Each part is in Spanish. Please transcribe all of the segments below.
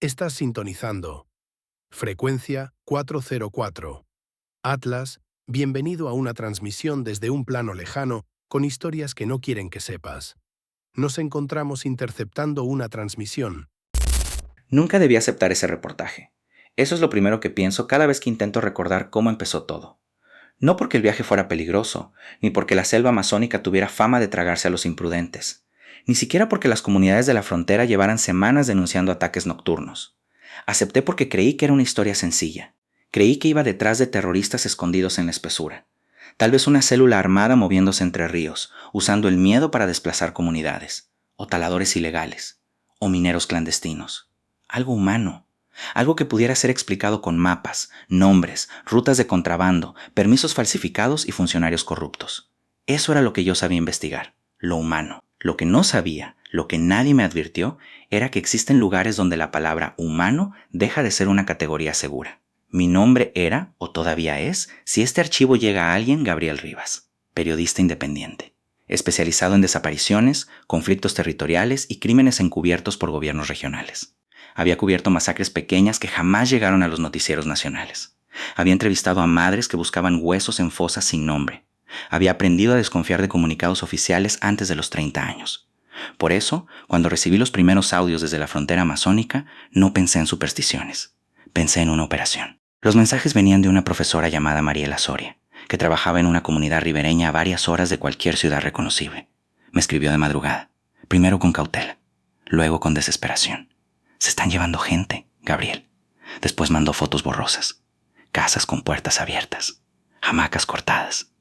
Estás sintonizando. Frecuencia 404. Atlas, bienvenido a una transmisión desde un plano lejano con historias que no quieren que sepas. Nos encontramos interceptando una transmisión. Nunca debí aceptar ese reportaje. Eso es lo primero que pienso cada vez que intento recordar cómo empezó todo. No porque el viaje fuera peligroso, ni porque la selva amazónica tuviera fama de tragarse a los imprudentes, ni siquiera porque las comunidades de la frontera llevaran semanas denunciando ataques nocturnos. Acepté porque creí que era una historia sencilla. Creí que iba detrás de terroristas escondidos en la espesura. Tal vez una célula armada moviéndose entre ríos, usando el miedo para desplazar comunidades, o taladores ilegales, o mineros clandestinos. Algo humano. Algo que pudiera ser explicado con mapas, nombres, rutas de contrabando, permisos falsificados y funcionarios corruptos. Eso era lo que yo sabía investigar, lo humano. Lo que no sabía, lo que nadie me advirtió, era que existen lugares donde la palabra humano deja de ser una categoría segura. Mi nombre era, o todavía es, si este archivo llega a alguien, Gabriel Rivas, periodista independiente, especializado en desapariciones, conflictos territoriales y crímenes encubiertos por gobiernos regionales. Había cubierto masacres pequeñas que jamás llegaron a los noticieros nacionales. Había entrevistado a madres que buscaban huesos en fosas sin nombre. Había aprendido a desconfiar de comunicados oficiales antes de los 30 años. Por eso, cuando recibí los primeros audios desde la frontera amazónica, no pensé en supersticiones. Pensé en una operación. Los mensajes venían de una profesora llamada Mariela Soria, que trabajaba en una comunidad ribereña a varias horas de cualquier ciudad reconocible. Me escribió de madrugada, primero con cautela, luego con desesperación. Se están llevando gente, Gabriel. Después mandó fotos borrosas. Casas con puertas abiertas. Hamacas cortadas.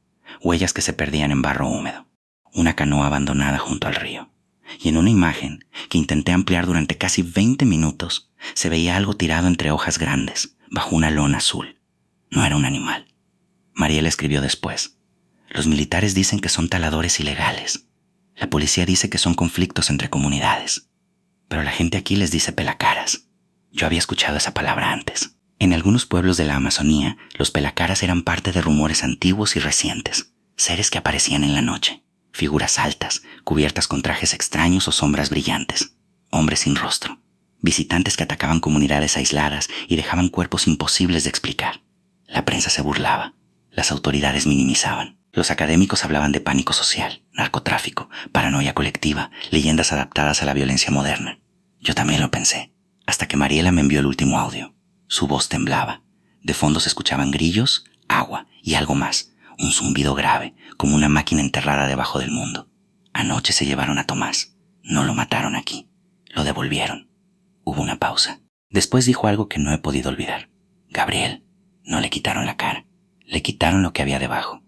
Huellas que se perdían en barro húmedo. Una canoa abandonada junto al río. Y en una imagen que intenté ampliar durante casi 20 minutos, se veía algo tirado entre hojas grandes, bajo una lona azul. No era un animal. Mariela escribió después. Los militares dicen que son taladores ilegales. La policía dice que son conflictos entre comunidades. Pero la gente aquí les dice pelacaras. Yo había escuchado esa palabra antes. En algunos pueblos de la Amazonía, los pelacaras eran parte de rumores antiguos y recientes. Seres que aparecían en la noche. Figuras altas, cubiertas con trajes extraños o sombras brillantes. Hombres sin rostro. Visitantes que atacaban comunidades aisladas y dejaban cuerpos imposibles de explicar. La prensa se burlaba. Las autoridades minimizaban. Los académicos hablaban de pánico social, narcotráfico, paranoia colectiva, leyendas adaptadas a la violencia moderna. Yo también lo pensé, hasta que Mariela me envió el último audio. Su voz temblaba. De fondo se escuchaban grillos, agua y algo más, un zumbido grave, como una máquina enterrada debajo del mundo. Anoche se llevaron a Tomás. No lo mataron aquí. Lo devolvieron. Hubo una pausa. Después dijo algo que no he podido olvidar. Gabriel, no le quitaron la cara. Le quitaron lo que había debajo.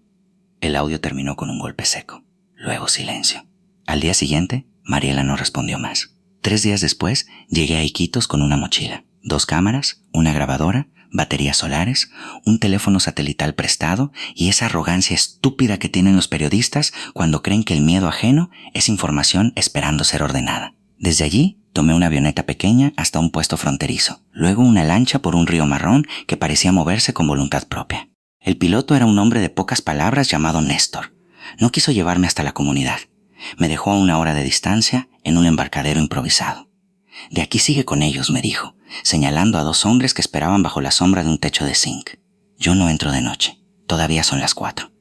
El audio terminó con un golpe seco. Luego silencio. Al día siguiente, Mariela no respondió más. 3 días después, llegué a Iquitos con una mochila, 2 cámaras, una grabadora, baterías solares, un teléfono satelital prestado y esa arrogancia estúpida que tienen los periodistas cuando creen que el miedo ajeno es información esperando ser ordenada. Desde allí, tomé una avioneta pequeña hasta un puesto fronterizo, luego una lancha por un río marrón que parecía moverse con voluntad propia. El piloto era un hombre de pocas palabras llamado Néstor. No quiso llevarme hasta la comunidad. Me dejó a 1 hora de distancia en un embarcadero improvisado. De aquí sigue con ellos, me dijo, señalando a 2 hombres que esperaban bajo la sombra de un techo de zinc. Yo no entro de noche. Todavía son las 4.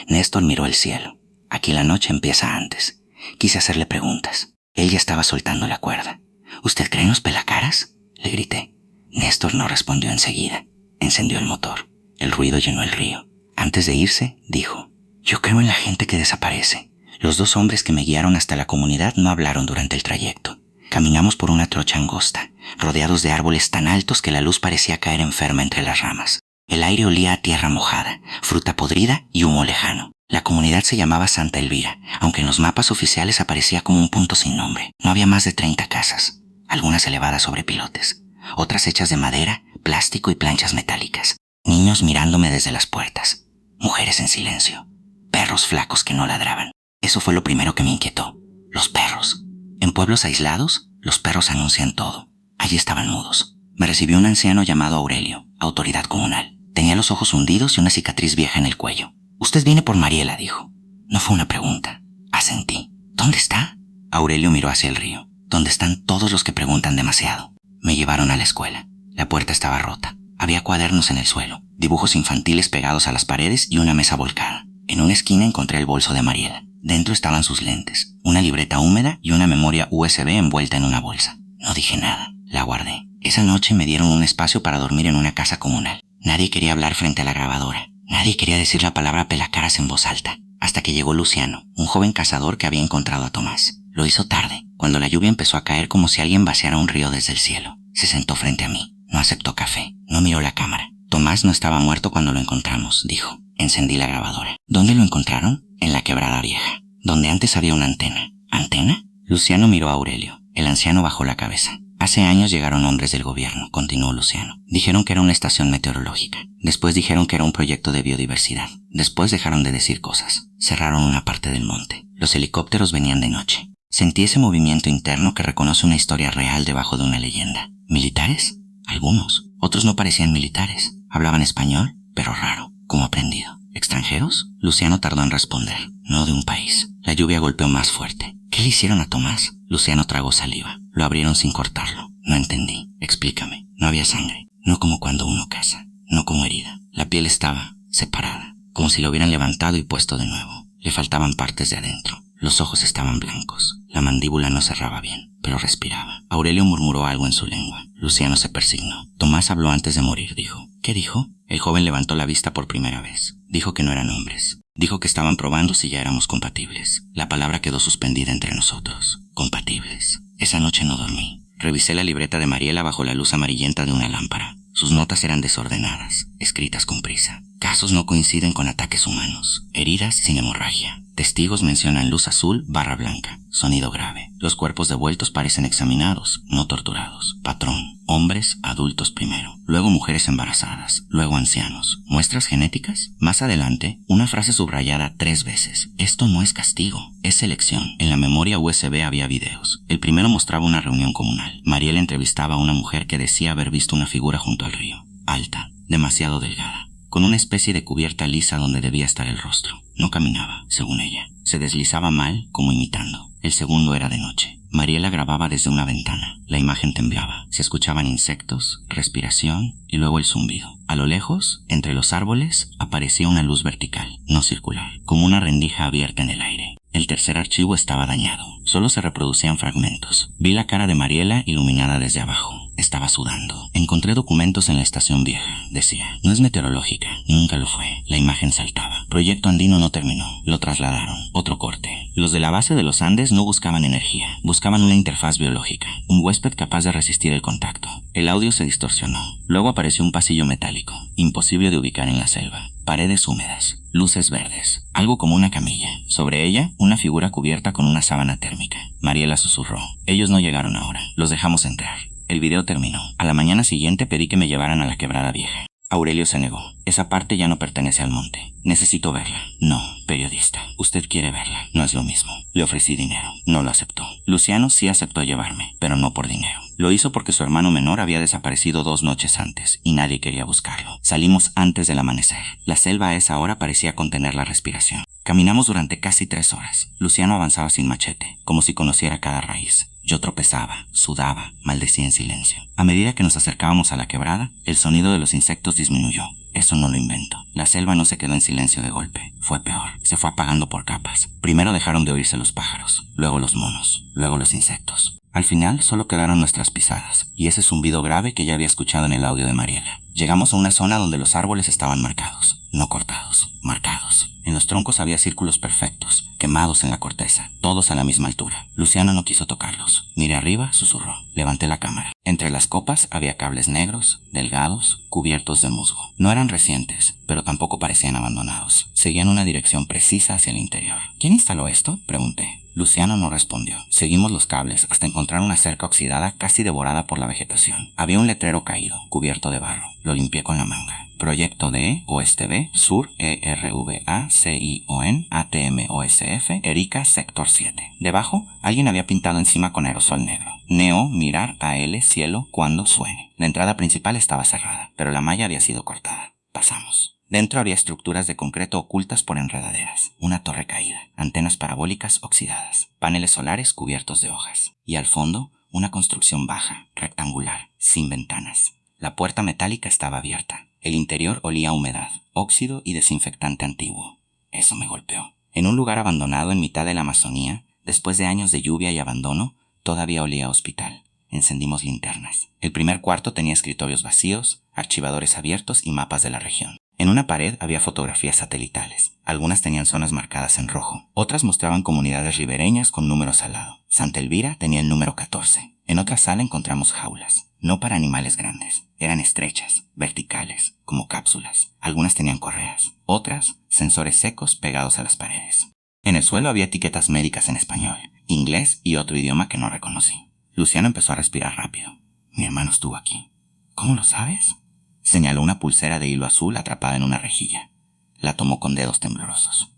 Néstor miró el cielo. Aquí la noche empieza antes. Quise hacerle preguntas. Él ya estaba soltando la cuerda. ¿Usted cree en los pelacaras?, le grité. Néstor no respondió enseguida. Encendió el motor. El ruido llenó el río. Antes de irse, dijo, yo creo en la gente que desaparece. Los 2 hombres que me guiaron hasta la comunidad no hablaron durante el trayecto. Caminamos por una trocha angosta, rodeados de árboles tan altos que la luz parecía caer enferma entre las ramas. El aire olía a tierra mojada, fruta podrida y humo lejano. La comunidad se llamaba Santa Elvira, aunque en los mapas oficiales aparecía como un punto sin nombre. No había más de 30 casas, algunas elevadas sobre pilotes, otras hechas de madera, plástico y planchas metálicas. Niños mirándome desde las puertas, mujeres en silencio, perros flacos que no ladraban. Eso fue lo primero que me inquietó. Los perros. En pueblos aislados, los perros anuncian todo. Allí estaban mudos. Me recibió un anciano llamado Aurelio, autoridad comunal. Tenía los ojos hundidos y una cicatriz vieja en el cuello. Usted viene por Mariela, dijo. No fue una pregunta. Asentí. ¿Dónde está? Aurelio miró hacia el río, donde están todos los que preguntan demasiado. Me llevaron a la escuela. La puerta estaba rota. Había cuadernos en el suelo, dibujos infantiles pegados a las paredes y una mesa volcada. En una esquina encontré el bolso de Mariela. Dentro estaban sus lentes, una libreta húmeda y una memoria USB envuelta en una bolsa. No dije nada. La guardé. Esa noche me dieron un espacio para dormir en una casa comunal. Nadie quería hablar frente a la grabadora. Nadie quería decir la palabra pelacaras en voz alta. Hasta que llegó Luciano, un joven cazador que había encontrado a Tomás. Lo hizo tarde, cuando la lluvia empezó a caer como si alguien vaciara un río desde el cielo. Se sentó frente a mí. No aceptó café. No miró la cámara. Tomás no estaba muerto cuando lo encontramos, dijo. Encendí la grabadora. ¿Dónde lo encontraron? En la quebrada vieja, donde antes había una antena. ¿Antena? Luciano miró a Aurelio. El anciano bajó la cabeza. Hace años llegaron hombres del gobierno, continuó Luciano. Dijeron que era una estación meteorológica. Después dijeron que era un proyecto de biodiversidad. Después dejaron de decir cosas. Cerraron una parte del monte. Los helicópteros venían de noche. Sentí ese movimiento interno que reconoce una historia real debajo de una leyenda. ¿Militares? Algunos. Otros no parecían militares. Hablaban español, pero raro, como aprendido. ¿Extranjeros? Luciano tardó en responder. No de un país. La lluvia golpeó más fuerte. ¿Qué le hicieron a Tomás? Luciano tragó saliva. Lo abrieron sin cortarlo. No entendí. Explícame. No había sangre. No como cuando uno caza. No como herida. La piel estaba separada, como si lo hubieran levantado y puesto de nuevo. Le faltaban partes de adentro. Los ojos estaban blancos. La mandíbula no cerraba bien, pero respiraba. Aurelio murmuró algo en su lengua. Luciano se persignó. Tomás habló antes de morir, dijo. ¿Qué dijo? El joven levantó la vista por primera vez. Dijo que no eran hombres. Dijo que estaban probando si ya éramos compatibles. La palabra quedó suspendida entre nosotros. Compatibles. Esa noche no dormí. Revisé la libreta de Mariela bajo la luz amarillenta de una lámpara. Sus notas eran desordenadas, escritas con prisa. Casos no coinciden con ataques humanos. Heridas sin hemorragia. Testigos mencionan luz azul barra blanca. Sonido grave. Los cuerpos devueltos parecen examinados, no torturados. Patrón. Hombres adultos primero. Luego mujeres embarazadas. Luego ancianos. ¿Muestras genéticas? Más adelante, una frase subrayada 3 veces. Esto no es castigo, es selección. En la memoria USB había videos. El primero mostraba una reunión comunal. Mariela entrevistaba a una mujer que decía haber visto una figura junto al río. Alta, demasiado delgada, con una especie de cubierta lisa donde debía estar el rostro. No caminaba, según ella. Se deslizaba mal, como imitando. El segundo era de noche. Mariela grababa desde una ventana. La imagen temblaba. Se escuchaban insectos, respiración y luego el zumbido. A lo lejos, entre los árboles, aparecía una luz vertical, no circular, como una rendija abierta en el aire. El tercer archivo estaba dañado. Solo se reproducían fragmentos. Vi la cara de Mariela iluminada desde abajo. Estaba sudando. Encontré documentos en la estación vieja. Decía, no es meteorológica. Nunca lo fue. La imagen saltaba. Proyecto Andino no terminó. Lo trasladaron. Otro corte. Los de la base de los Andes no buscaban energía. Buscaban una interfaz biológica. Un huésped capaz de resistir el contacto. El audio se distorsionó. Luego apareció un pasillo metálico. Imposible de ubicar en la selva. Paredes húmedas. Luces verdes. Algo como una camilla. Sobre ella, una figura cubierta con una sábana térmica. Mariela susurró. Ellos no llegaron ahora. Los dejamos entrar. El video terminó. A la mañana siguiente pedí que me llevaran a la quebrada vieja. Aurelio se negó. Esa parte ya no pertenece al monte. Necesito verla. No, periodista. Usted quiere verla. No es lo mismo. Le ofrecí dinero. No lo aceptó. Luciano sí aceptó llevarme, pero no por dinero. Lo hizo porque su hermano menor había desaparecido 2 noches antes y nadie quería buscarlo. Salimos antes del amanecer. La selva a esa hora parecía contener la respiración. Caminamos durante casi 3 horas. Luciano avanzaba sin machete, como si conociera cada raíz. Yo tropezaba, sudaba, maldecía en silencio. A medida que nos acercábamos a la quebrada, el sonido de los insectos disminuyó. Eso no lo invento. La selva no se quedó en silencio de golpe. Fue peor. Se fue apagando por capas. Primero dejaron de oírse los pájaros, luego los monos, luego los insectos. Al final solo quedaron nuestras pisadas y ese zumbido grave que ya había escuchado en el audio de Mariela. Llegamos a una zona donde los árboles estaban marcados, no cortados, marcados. En los troncos había círculos perfectos, quemados en la corteza, todos a la misma altura. Luciano no quiso tocarlos. Miré arriba, susurró. Levanté la cámara. Entre las copas había cables negros, delgados, cubiertos de musgo. No eran recientes, pero tampoco parecían abandonados. Seguían una dirección precisa hacia el interior. ¿Quién instaló esto?, pregunté. Luciano no respondió. Seguimos los cables hasta encontrar una cerca oxidada casi devorada por la vegetación. Había un letrero caído, cubierto de barro. Lo limpié con la manga. Proyecto de Oeste B, Sur, ERVACION, ATMOSF, Erika, Sector 7. Debajo, alguien había pintado encima con aerosol negro. Neo, mirar, AL, cielo, cuando suene. La entrada principal estaba cerrada, pero la malla había sido cortada. Pasamos. Dentro había estructuras de concreto ocultas por enredaderas, una torre caída, antenas parabólicas oxidadas, paneles solares cubiertos de hojas. Y al fondo, una construcción baja, rectangular, sin ventanas. La puerta metálica estaba abierta. El interior olía a humedad, óxido y desinfectante antiguo. Eso me golpeó. En un lugar abandonado en mitad de la Amazonía, después de años de lluvia y abandono, todavía olía a hospital. Encendimos linternas. El primer cuarto tenía escritorios vacíos, archivadores abiertos y mapas de la región. En una pared había fotografías satelitales. Algunas tenían zonas marcadas en rojo. Otras mostraban comunidades ribereñas con números al lado. Santa Elvira tenía el número 14. En otra sala encontramos jaulas. No para animales grandes. Eran estrechas, verticales, como cápsulas. Algunas tenían correas. Otras, sensores secos pegados a las paredes. En el suelo había etiquetas médicas en español, inglés y otro idioma que no reconocí. Luciano empezó a respirar rápido. Mi hermano estuvo aquí. ¿Cómo lo sabes? Señaló una pulsera de hilo azul atrapada en una rejilla. La tomó con dedos temblorosos.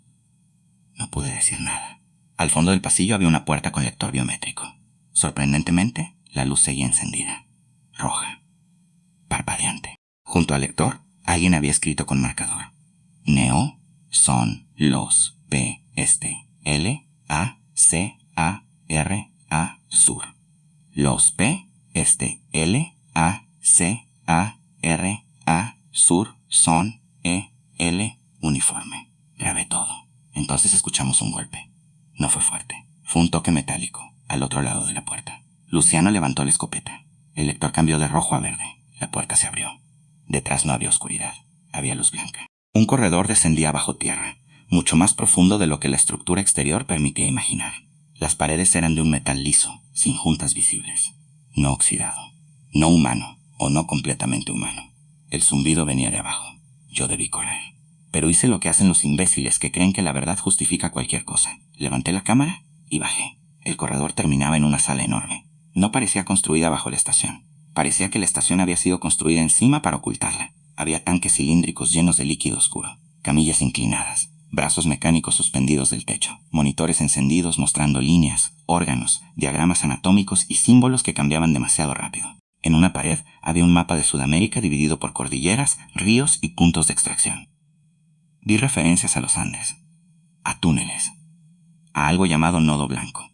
No pude decir nada. Al fondo del pasillo había una puerta con lector biométrico. Sorprendentemente, la luz seguía encendida. Roja. Parpadeante. Junto al lector, alguien había escrito con marcador. Neo, son, los, P, L, A, C, A, R, A, sur. Los P, L, A, C, A, R, A, sur, son, L, uniforme. Grabé todo. Entonces escuchamos un golpe. No fue fuerte. Fue un toque metálico, al otro lado de la puerta. Luciano levantó la escopeta. El lector cambió de rojo a verde. La puerta se abrió. Detrás no había oscuridad. Había luz blanca. Un corredor descendía bajo tierra, mucho más profundo de lo que la estructura exterior permitía imaginar. Las paredes eran de un metal liso, sin juntas visibles. No oxidado. No humano, o no completamente humano. El zumbido venía de abajo. Yo debí correr. Pero hice lo que hacen los imbéciles que creen que la verdad justifica cualquier cosa. Levanté la cámara y bajé. El corredor terminaba en una sala enorme. No parecía construida bajo la estación. Parecía que la estación había sido construida encima para ocultarla. Había tanques cilíndricos llenos de líquido oscuro, camillas inclinadas, brazos mecánicos suspendidos del techo, monitores encendidos mostrando líneas, órganos, diagramas anatómicos y símbolos que cambiaban demasiado rápido. En una pared había un mapa de Sudamérica dividido por cordilleras, ríos y puntos de extracción. Vi referencias a los Andes, a túneles, a algo llamado nodo blanco,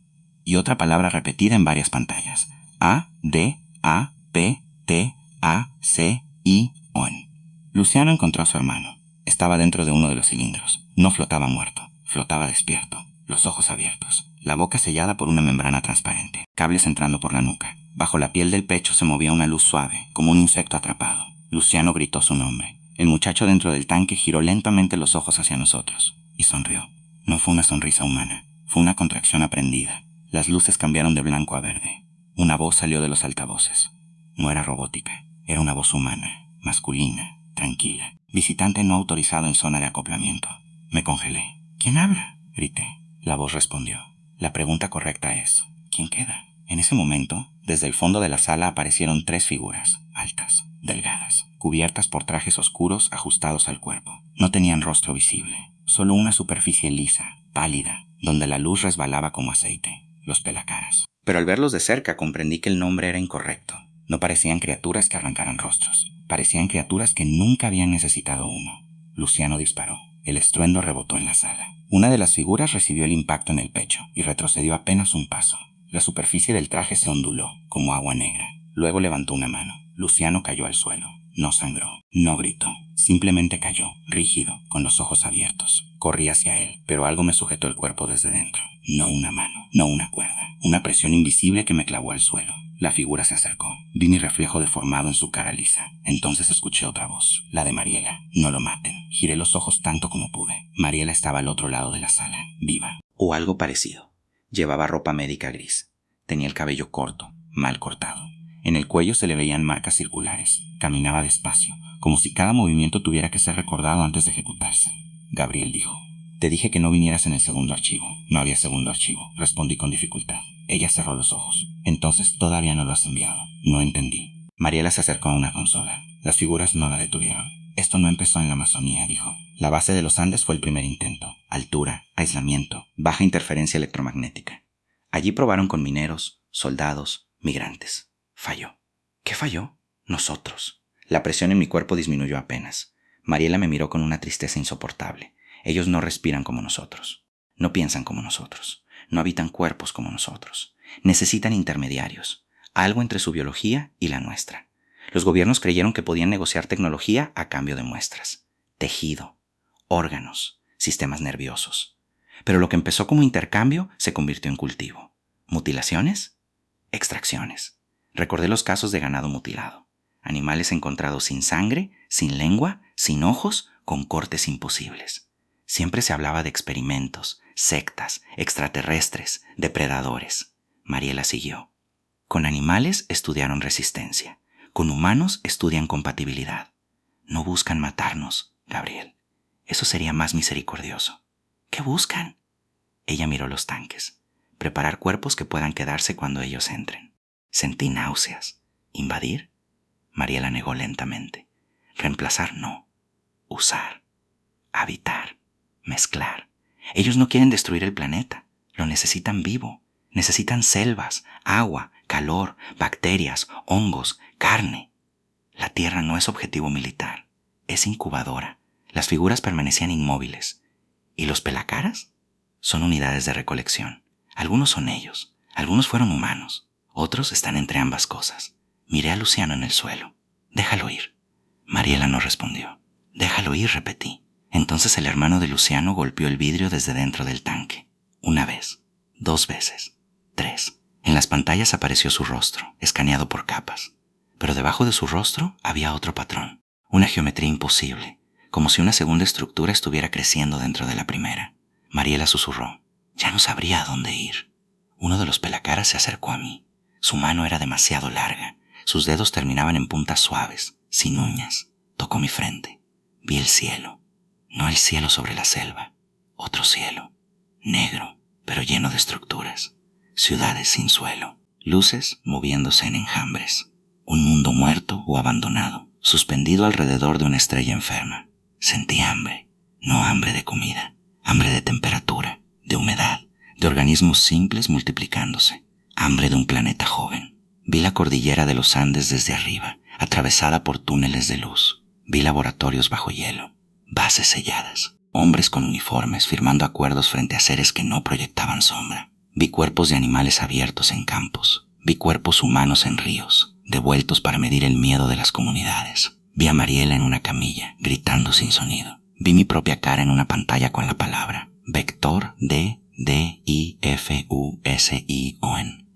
y otra palabra repetida en varias pantallas: A, D, A, P, T, A, C, I, ON. Luciano encontró a su hermano. Estaba dentro de uno de los cilindros. No flotaba muerto, flotaba despierto, los ojos abiertos, la boca sellada por una membrana transparente, cables entrando por la nuca. Bajo la piel del pecho se movía una luz suave, como un insecto atrapado. Luciano gritó su nombre. El muchacho dentro del tanque giró lentamente los ojos hacia nosotros y sonrió. No fue una sonrisa humana, fue una contracción aprendida. Las luces cambiaron de blanco a verde. Una voz salió de los altavoces. No era robótica, era una voz humana, masculina, tranquila. Visitante no autorizado en zona de acoplamiento. Me congelé. ¿Quién habla?, grité. La voz respondió. La pregunta correcta es: ¿quién queda? En ese momento, desde el fondo de la sala aparecieron 3 figuras, altas, delgadas, cubiertas por trajes oscuros ajustados al cuerpo. No tenían rostro visible, solo una superficie lisa, pálida, donde la luz resbalaba como aceite. Los pelacaras. Pero al verlos de cerca comprendí que el nombre era incorrecto. No parecían criaturas que arrancaran rostros. Parecían criaturas que nunca habían necesitado uno. Luciano disparó. El estruendo rebotó en la sala. Una de las figuras recibió el impacto en el pecho y retrocedió apenas un paso. La superficie del traje se onduló, como agua negra. Luego levantó una mano. Luciano cayó al suelo. No sangró, no gritó. Simplemente cayó, rígido, con los ojos abiertos. Corrí hacia él, pero algo me sujetó el cuerpo desde dentro. No una mano, no una cuerda. Una presión invisible que me clavó al suelo. La figura se acercó. Vi mi reflejo deformado en su cara lisa. Entonces escuché otra voz, la de Mariela. No lo maten. Giré los ojos tanto como pude. Mariela estaba al otro lado de la sala, viva. O algo parecido. Llevaba ropa médica gris. Tenía el cabello corto, mal cortado. En el cuello se le veían marcas circulares. Caminaba despacio, como si cada movimiento tuviera que ser recordado antes de ejecutarse. Gabriel dijo: «Te dije que no vinieras en el segundo archivo». «No había segundo archivo», respondí con dificultad. Ella cerró los ojos. «Entonces todavía no lo has enviado». No entendí. Mariela se acercó a una consola. Las figuras no la detuvieron. «Esto no empezó en la Amazonía», dijo. «La base de los Andes fue el primer intento. Altura, aislamiento, baja interferencia electromagnética. Allí probaron con mineros, soldados, migrantes. Falló». ¿Qué falló? Nosotros. La presión en mi cuerpo disminuyó apenas. Mariela me miró con una tristeza insoportable. Ellos no respiran como nosotros. No piensan como nosotros. No habitan cuerpos como nosotros. Necesitan intermediarios. algo entre su biología y la nuestra. Los gobiernos creyeron que podían negociar tecnología a cambio de muestras, tejido, órganos, sistemas nerviosos. Pero lo que empezó como intercambio se convirtió en cultivo. ¿Mutilaciones? Extracciones. Recordé los casos de ganado mutilado. Animales encontrados sin sangre, sin lengua, sin ojos, con cortes imposibles. Siempre se hablaba de experimentos, sectas, extraterrestres, depredadores. Mariela siguió. Con animales estudiaron resistencia. Con humanos estudian compatibilidad. No buscan matarnos, Gabriel. Eso sería más misericordioso. ¿Qué buscan? Ella miró los tanques. Preparar cuerpos que puedan quedarse cuando ellos entren. Sentí náuseas. ¿Invadir? Mariela negó lentamente. Reemplazar no. Usar. Habitar. Mezclar. Ellos no quieren destruir el planeta. Lo necesitan vivo. Necesitan selvas, agua, calor, bacterias, hongos, carne. La Tierra no es objetivo militar. Es incubadora. Las figuras permanecían inmóviles. ¿Y los pelacaras? Son unidades de recolección. Algunos son ellos. Algunos fueron humanos. Otros están entre ambas cosas. Miré a Luciano en el suelo. Déjalo ir. Mariela no respondió. Déjalo ir, repetí. Entonces el hermano de Luciano golpeó el vidrio desde dentro del tanque. 1 vez, 2 veces, 3. En las pantallas apareció su rostro, escaneado por capas. Pero debajo de su rostro había otro patrón. Una geometría imposible, como si una segunda estructura estuviera creciendo dentro de la primera. Mariela susurró. Ya no sabría a dónde ir. Uno de los pelacaras se acercó a mí. Su mano era demasiado larga. Sus dedos terminaban en puntas suaves, sin uñas. Tocó mi frente. Vi el cielo. No el cielo sobre la selva. Otro cielo. Negro, pero lleno de estructuras. Ciudades sin suelo. Luces moviéndose en enjambres. Un mundo muerto o abandonado, suspendido alrededor de una estrella enferma. Sentí hambre. No hambre de comida. Hambre de temperatura, de humedad, de organismos simples multiplicándose. Hambre de un planeta joven. Vi la cordillera de los Andes desde arriba, atravesada por túneles de luz. Vi laboratorios bajo hielo, bases selladas, hombres con uniformes firmando acuerdos frente a seres que no proyectaban sombra. Vi cuerpos de animales abiertos en campos. Vi cuerpos humanos en ríos, devueltos para medir el miedo de las comunidades. Vi a Mariela en una camilla, gritando sin sonido. Vi mi propia cara en una pantalla con la palabra Vector D-D-I-F-U-S-I-O-N.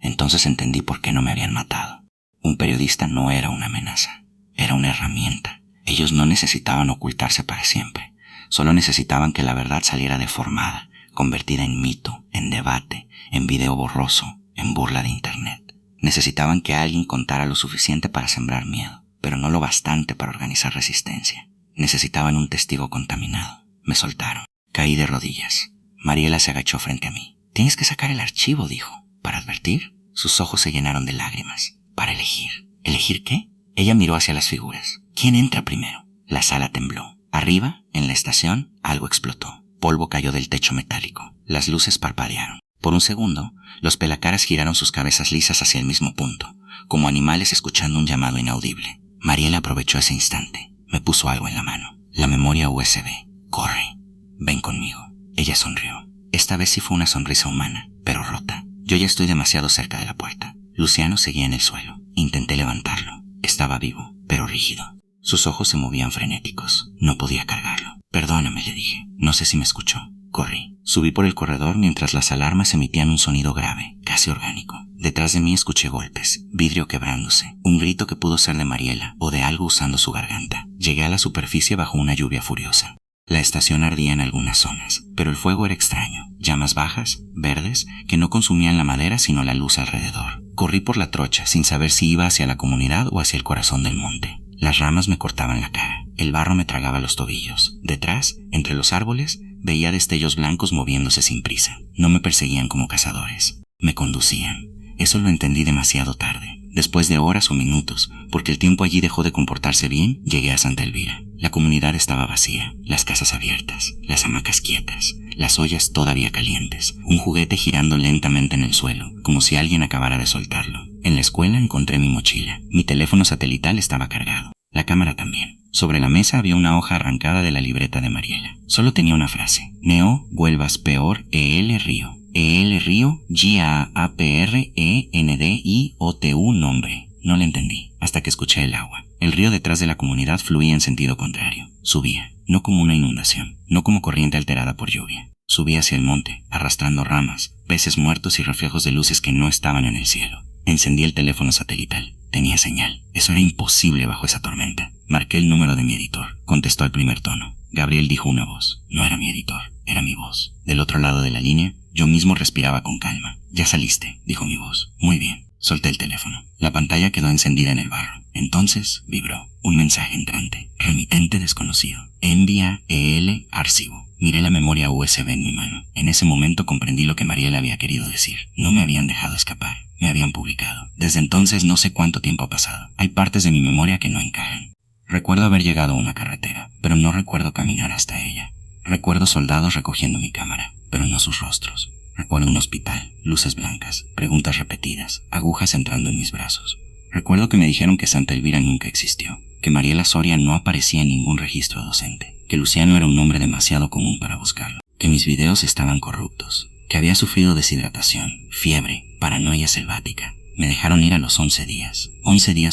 Entonces entendí por qué no me habían matado. Un periodista no era una amenaza, era una herramienta. Ellos no necesitaban ocultarse para siempre, solo necesitaban que la verdad saliera deformada, convertida en mito, en debate, en video borroso, en burla de internet. Necesitaban que alguien contara lo suficiente para sembrar miedo, pero no lo bastante para organizar resistencia. Necesitaban un testigo contaminado. Me soltaron. Caí de rodillas. Mariela se agachó frente a mí. Tienes que sacar el archivo, dijo. ¿Para advertir? Sus ojos se llenaron de lágrimas. Para elegir. ¿Elegir qué? Ella miró hacia las figuras. ¿Quién entra primero? La sala tembló. Arriba, en la estación, algo explotó. Polvo cayó del techo metálico. Las luces parpadearon. Por un segundo, los pelacaras giraron sus cabezas lisas hacia el mismo punto, como animales escuchando un llamado inaudible. Mariela aprovechó ese instante. Me puso algo en la mano. La memoria USB. Corre. Ven conmigo. Ella sonrió. Esta vez sí fue una sonrisa humana, pero rota. Yo ya estoy demasiado cerca de la puerta. Luciano seguía en el suelo. Intenté levantarlo. Estaba vivo, pero rígido. Sus ojos se movían frenéticos. No podía cargarlo. Perdóname, le dije. No sé si me escuchó. Corrí. Subí por el corredor mientras las alarmas emitían un sonido grave, casi orgánico. Detrás de mí escuché golpes, vidrio quebrándose, un grito que pudo ser de Mariela o de algo usando su garganta. Llegué a la superficie bajo una lluvia furiosa. La estación ardía en algunas zonas, pero el fuego era extraño. Llamas bajas, verdes, que no consumían la madera sino la luz alrededor. Corrí por la trocha sin saber si iba hacia la comunidad o hacia el corazón del monte. Las ramas me cortaban la cara, el barro me tragaba los tobillos. Detrás, entre los árboles, veía destellos blancos moviéndose sin prisa. No me perseguían como cazadores, me conducían. Eso lo entendí demasiado tarde. Después de horas o minutos, porque el tiempo allí dejó de comportarse bien, llegué a Santa Elvira. La comunidad estaba vacía, las casas abiertas, las hamacas quietas, las ollas todavía calientes, un juguete girando lentamente en el suelo, como si alguien acabara de soltarlo. En la escuela encontré mi mochila. Mi teléfono satelital estaba cargado. La cámara también. Sobre la mesa había una hoja arrancada de la libreta de Mariela. Solo tenía una frase. Neo, vuelvas peor, río. E-L Río, G-A-A-P-R-E-N-D-I-O-T-U nombre. No le entendí, hasta que escuché el agua. El río detrás de la comunidad fluía en sentido contrario. Subía, no como una inundación, no como corriente alterada por lluvia. Subía hacia el monte, arrastrando ramas, peces muertos y reflejos de luces que no estaban en el cielo. Encendí el teléfono satelital. Tenía señal. Eso era imposible bajo esa tormenta. Marqué el número de mi editor. Contestó al primer tono. Gabriel dijo una voz. No era mi editor, era mi voz. Del otro lado de la línea, yo mismo respiraba con calma. Ya saliste, dijo mi voz. Muy bien. Solté el teléfono. La pantalla quedó encendida en el barro. Entonces vibró. Un mensaje entrante. Remitente desconocido. Envía EL archivo. Miré la memoria USB en mi mano. En ese momento comprendí lo que Mariela había querido decir. No me habían dejado escapar. Me habían publicado. Desde entonces no sé cuánto tiempo ha pasado. Hay partes de mi memoria que no encajan. Recuerdo haber llegado a una carretera, pero no recuerdo caminar hasta ella. Recuerdo soldados recogiendo mi cámara, pero no sus rostros. Recuerdo un hospital, luces blancas, preguntas repetidas, agujas entrando en mis brazos. Recuerdo que me dijeron que Santa Elvira nunca existió, que Mariela Soria no aparecía en ningún registro docente, que Luciano era un nombre demasiado común para buscarlo, que mis videos estaban corruptos, que había sufrido deshidratación, fiebre, paranoia selvática. Me dejaron ir a los 11 días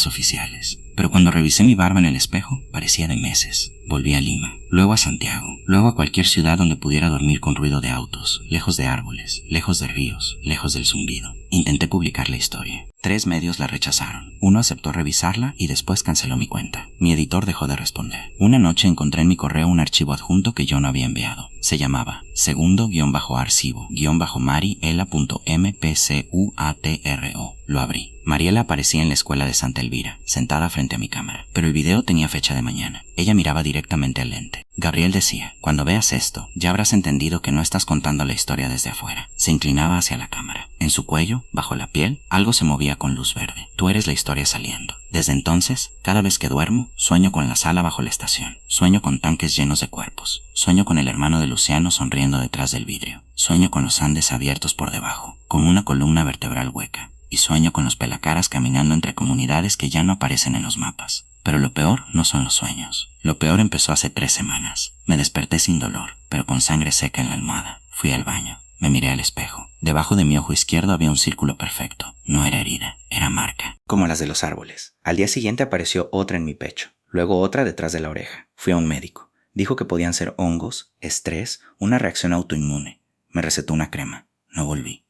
oficiales. Pero cuando revisé mi barba en el espejo, parecía de meses. Volví a Lima, luego a Santiago, luego a cualquier ciudad donde pudiera dormir con ruido de autos, lejos de árboles, lejos de ríos, lejos del zumbido. Intenté publicar la historia. 3 medios la rechazaron. Uno aceptó revisarla y después canceló mi cuenta. Mi editor dejó de responder. Una noche encontré en mi correo un archivo adjunto que yo no había enviado. Se llamaba segundo-archivo-mariela.mpcutro. Lo abrí. Mariela aparecía en la escuela de Santa Elvira, sentada frente a mi cámara, pero el video tenía fecha de mañana. Ella miraba directamente al lente. Gabriel decía, cuando veas esto, ya habrás entendido que no estás contando la historia desde afuera. Se inclinaba hacia la cámara. En su cuello, bajo la piel, algo se movía con luz verde. Tú eres la historia saliendo. Desde entonces, cada vez que duermo, sueño con la sala bajo la estación. Sueño con tanques llenos de cuerpos. Sueño con el hermano de Luciano sonriendo detrás del vidrio. Sueño con los Andes abiertos por debajo, con una columna vertebral hueca. Y sueño con los pelacaras caminando entre comunidades que ya no aparecen en los mapas. Pero lo peor no son los sueños. Lo peor empezó hace 3 semanas. Me desperté sin dolor, pero con sangre seca en la almohada. Fui al baño. Me miré al espejo. Debajo de mi ojo izquierdo había un círculo perfecto. No era herida, era marca. Como las de los árboles. Al día siguiente apareció otra en mi pecho. Luego otra detrás de la oreja. Fui a un médico. Dijo que podían ser hongos, estrés, una reacción autoinmune. Me recetó una crema. No volví.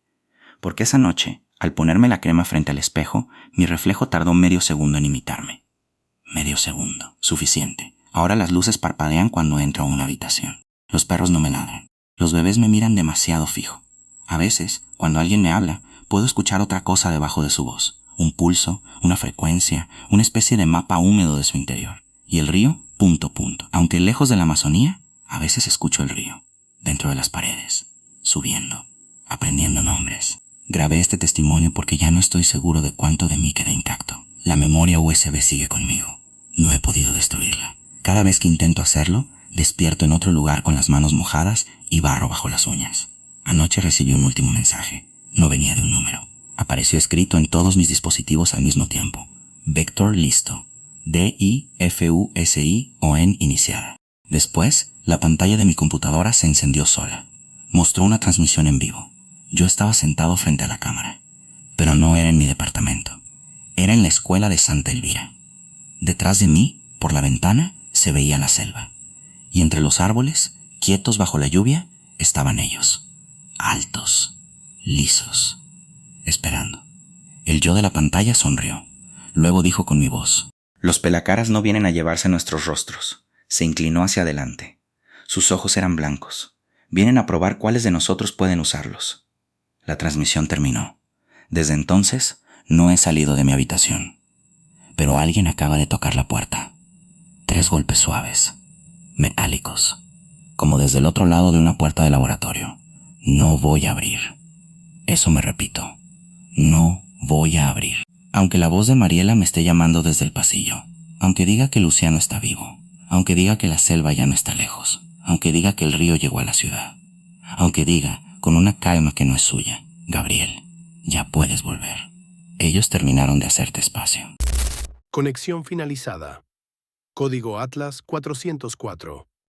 Porque esa noche, al ponerme la crema frente al espejo, mi reflejo tardó medio segundo en imitarme. Medio segundo. Suficiente. Ahora las luces parpadean cuando entro a una habitación. Los perros no me ladran. Los bebés me miran demasiado fijo. A veces, cuando alguien me habla, puedo escuchar otra cosa debajo de su voz. Un pulso, una frecuencia, una especie de mapa húmedo de su interior. Y el río, punto. Aunque lejos de la Amazonía, a veces escucho el río. Dentro de las paredes. Subiendo. Aprendiendo nombres. Grabé este testimonio porque ya no estoy seguro de cuánto de mí queda intacto. La memoria USB sigue conmigo. No he podido destruirla. Cada vez que intento hacerlo, despierto en otro lugar con las manos mojadas y barro bajo las uñas. Anoche recibí un último mensaje. No venía de un número. Apareció escrito en todos mis dispositivos al mismo tiempo. Vector listo. D-I-F-U-S-I-O-N iniciada. Después, la pantalla de mi computadora se encendió sola. Mostró una transmisión en vivo. Yo estaba sentado frente a la cámara, pero no era en mi departamento. Era en la escuela de Santa Elvira. Detrás de mí, por la ventana, se veía la selva. Y entre los árboles, quietos bajo la lluvia, estaban ellos. Altos, lisos, esperando. El yo de la pantalla sonrió. Luego dijo con mi voz: Los pelacaras no vienen a llevarse nuestros rostros. Se inclinó hacia adelante. Sus ojos eran blancos. Vienen a probar cuáles de nosotros pueden usarlos. La transmisión terminó. Desde entonces, no he salido de mi habitación. Pero alguien acaba de tocar la puerta. 3 golpes suaves, metálicos, como desde el otro lado de una puerta de laboratorio. No voy a abrir. Eso me repito. No voy a abrir. Aunque la voz de Mariela me esté llamando desde el pasillo. Aunque diga que Luciano está vivo. Aunque diga que la selva ya no está lejos. Aunque diga que el río llegó a la ciudad. Aunque diga, con una calma que no es suya: Gabriel, ya puedes volver. Ellos terminaron de hacerte espacio. Conexión finalizada. Código Atlas 404.